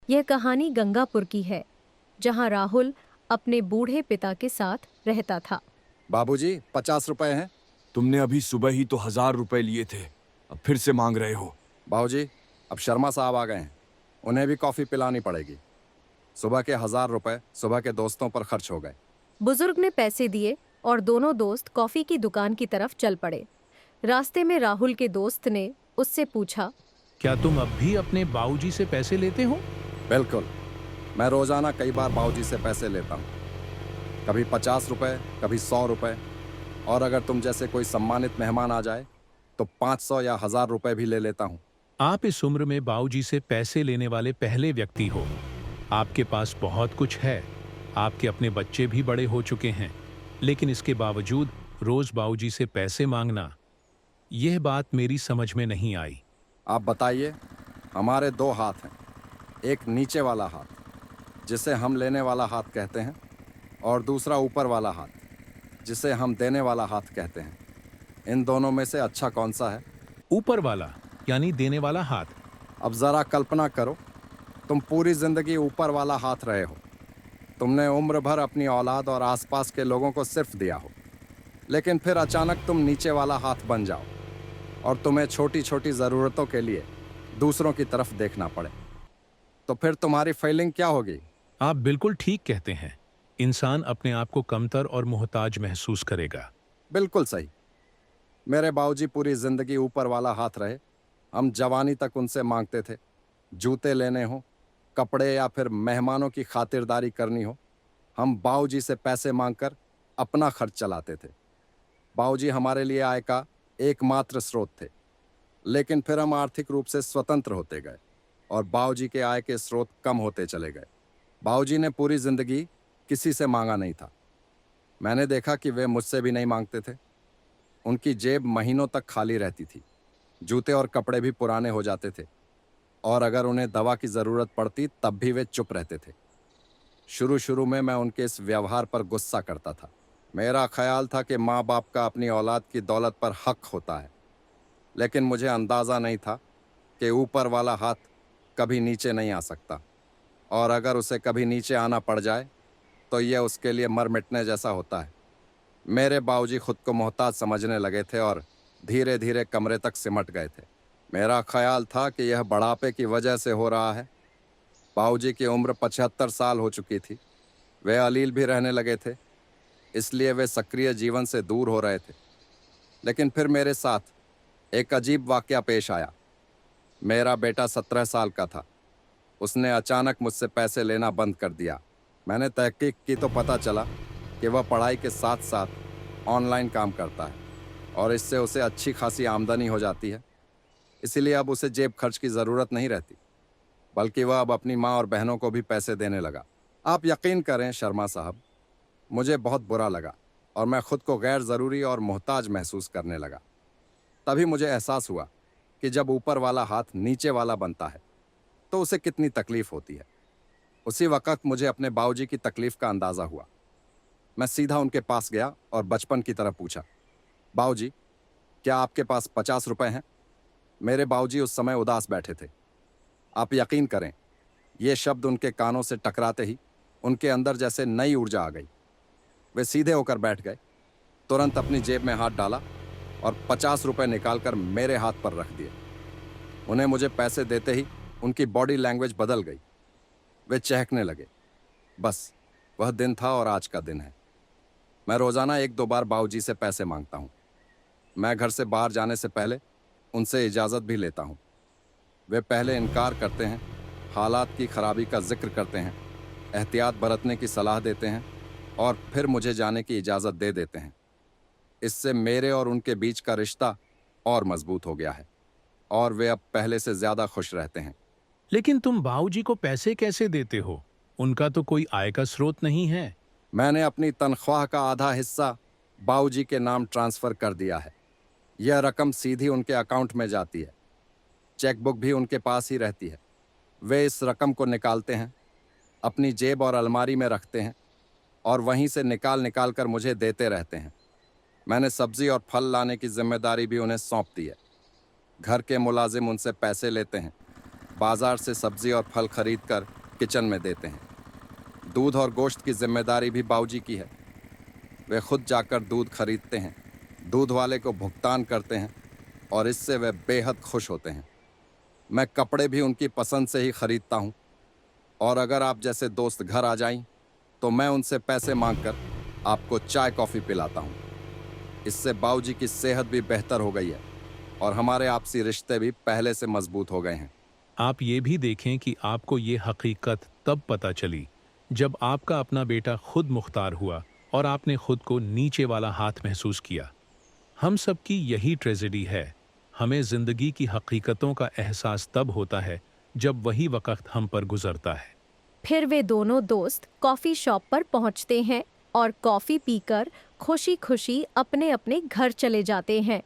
यह कहानी गंगापुर की है, जहां राहुल अपने बूढ़े पिता के साथ रहता था। बाबूजी 50 रुपए हैं। तुमने अभी सुबह ही तो 1000 रुपए लिए थे, अब फिर से मांग रहे हो। बाबूजी, अब शर्मा साहब आ गए हैं, उन्हें भी कॉफी पिलानी पड़ेगी। सुबह के 1000 रुपए सुबह के दोस्तों पर खर्च हो गए। बुजुर्ग ने पैसे दिए और दोनों दोस्त कॉफी की दुकान की तरफ चल पड़े। रास्ते में राहुल के दोस्त ने उससे पूछा, क्या तुम अब भी अपने बाबूजी से पैसे लेते हो? बिल्कुल, मैं रोजाना कई बार बाबूजी से पैसे लेता हूँ। कभी 50 रुपए, कभी 100 रुपए, और अगर तुम जैसे कोई सम्मानित मेहमान आ जाए तो 500 या 1000 रुपए भी ले लेता हूँ। आप इस उम्र में बाबूजी से पैसे लेने वाले पहले व्यक्ति हो। आपके पास बहुत कुछ है, आपके अपने बच्चे भी बड़े हो चुके हैं, लेकिन इसके बावजूद रोज बाबूजी से पैसे मांगना, यह बात मेरी समझ में नहीं आई। आप बताइए, हमारे दो हाथ हैं, एक नीचे वाला हाथ जिसे हम लेने वाला हाथ कहते हैं, और दूसरा ऊपर वाला हाथ जिसे हम देने वाला हाथ कहते हैं। इन दोनों में से अच्छा कौन सा है? ऊपर वाला यानी देने वाला हाथ। अब जरा कल्पना करो, तुम पूरी जिंदगी ऊपर वाला हाथ रहे हो। तुमने उम्र भर अपनी औलाद और आसपास के लोगों को सिर्फ दिया हो, लेकिन फिर अचानक तुम नीचे वाला हाथ बन जाओ और तुम्हें छोटी छोटी ज़रूरतों के लिए दूसरों की तरफ देखना पड़े, तो फिर तुम्हारी फीलिंग क्या होगी? आप बिल्कुल ठीक कहते हैं। इंसान अपने आप को कमतर और मोहताज महसूस करेगा। बिल्कुल सही। मेरे बाबूजी पूरी जिंदगी ऊपर वाला हाथ रहे। हम जवानी तक उनसे मांगते थे, जूते लेने हो, कपड़े या फिर मेहमानों की खातिरदारी करनी हो, हम बाबूजी से पैसे मांगकर अपना खर्च चलाते थे। बाबूजी हमारे लिए आय का एकमात्र स्रोत थे। लेकिन फिर हम आर्थिक रूप से स्वतंत्र होते गए और बाबूजी के आय के स्रोत कम होते चले गए। बाबूजी ने पूरी जिंदगी किसी से मांगा नहीं था। मैंने देखा कि वे मुझसे भी नहीं मांगते थे। उनकी जेब महीनों तक खाली रहती थी, जूते और कपड़े भी पुराने हो जाते थे, और अगर उन्हें दवा की ज़रूरत पड़ती तब भी वे चुप रहते थे। शुरू शुरू में मैं उनके इस व्यवहार पर गुस्सा करता था। मेरा ख्याल था कि माँ बाप का अपनी औलाद की दौलत पर हक होता है, लेकिन मुझे अंदाज़ा नहीं था कि ऊपर वाला हाथ कभी नीचे नहीं आ सकता, और अगर उसे कभी नीचे आना पड़ जाए तो यह उसके लिए मर मिटने जैसा होता है। मेरे बाबूजी खुद को मोहताज समझने लगे थे और धीरे धीरे कमरे तक सिमट गए थे। मेरा ख्याल था कि यह बढ़ापे की वजह से हो रहा है। बाबूजी की उम्र 75 साल हो चुकी थी। वे अलील भी रहने लगे थे, इसलिए वे सक्रिय जीवन से दूर हो रहे थे। लेकिन फिर मेरे साथ एक अजीब वाकया पेश आया। मेरा बेटा 17 साल का था। उसने अचानक मुझसे पैसे लेना बंद कर दिया। मैंने तहकीक की तो पता चला कि वह पढ़ाई के साथ साथ ऑनलाइन काम करता है, और इससे उसे अच्छी खासी आमदनी हो जाती है। इसीलिए अब उसे जेब खर्च की ज़रूरत नहीं रहती, बल्कि वह अब अपनी माँ और बहनों को भी पैसे देने लगा। आप यकीन करें शर्मा साहब, मुझे बहुत बुरा लगा और मैं खुद को गैर ज़रूरी और मोहताज महसूस करने लगा। तभी मुझे एहसास हुआ कि जब ऊपर वाला हाथ नीचे वाला बनता है तो उसे कितनी तकलीफ होती है। उसी वक्त मुझे अपने बाबूजी की तकलीफ का अंदाज़ा हुआ। मैं सीधा उनके पास गया और बचपन की तरह पूछा, बाबूजी, क्या आपके पास 50 रुपए हैं? मेरे बाबूजी उस समय उदास बैठे थे। आप यकीन करें, ये शब्द उनके कानों से टकराते ही उनके अंदर जैसे नई ऊर्जा आ गई। वे सीधे होकर बैठ गए, तुरंत अपनी जेब में हाथ डाला और 50 रुपए निकालकर मेरे हाथ पर रख दिए। उन्हें मुझे पैसे देते ही उनकी बॉडी लैंग्वेज बदल गई। वे चहकने लगे। बस वह दिन था और आज का दिन है। मैं रोज़ाना 1-2 बार बाबूजी से पैसे मांगता हूँ। मैं घर से बाहर जाने से पहले उनसे इजाज़त भी लेता हूँ। वे पहले इनकार करते हैं, हालात की खराबी का जिक्र करते हैं, एहतियात बरतने की सलाह देते हैं, और फिर मुझे जाने की इजाज़त दे देते हैं। इससे मेरे और उनके बीच का रिश्ता और मजबूत हो गया है, और वे अब पहले से ज़्यादा खुश रहते हैं। लेकिन तुम बाबूजी को पैसे कैसे देते हो? उनका तो कोई आय का स्रोत नहीं है। मैंने अपनी तनख्वाह का आधा हिस्सा बाबूजी के नाम ट्रांसफ़र कर दिया है। यह रकम सीधी उनके अकाउंट में जाती है। चेकबुक भी उनके पास ही रहती है। वे इस रकम को निकालते हैं, अपनी जेब और अलमारी में रखते हैं, और वहीं से निकाल निकाल कर मुझे देते रहते हैं। मैंने सब्जी और फल लाने की जिम्मेदारी भी उन्हें सौंप दी है। घर के मुलाजिम उनसे पैसे लेते हैं, बाजार से सब्जी और फल खरीद कर किचन में देते हैं। दूध और गोश्त की जिम्मेदारी भी बाबूजी की है। वे खुद जाकर दूध खरीदते हैं, दूध वाले को भुगतान करते हैं और इससे वे बेहद खुश होते हैं। मैं कपड़े भी उनकी पसंद से ही खरीदता हूँ और अगर आप जैसे दोस्त घर आ जाएं तो मैं उनसे पैसे मांगकर आपको चाय कॉफ़ी पिलाता हूँ। इससे बाबूजी की सेहत भी बेहतर हो गई है और हमारे आपसी रिश्ते भी पहले से मजबूत हो गए हैं। आप ये भी देखें कि आपको ये हकीकत तब पता चली जब आपका अपना बेटा खुद मुख्तार हुआ और आपने खुद को नीचे वाला हाथ महसूस किया। हम सबकी यही ट्रेजेडी है। हमें जिंदगी की हकीकतों का एहसास तब होता है जब वही वक्त हम पर गुजरता है। फिर वे दोनों दोस्त कॉफी शॉप पर पहुंचते हैं और कॉफी पीकर खुशी खुशी अपने अपने घर चले जाते हैं।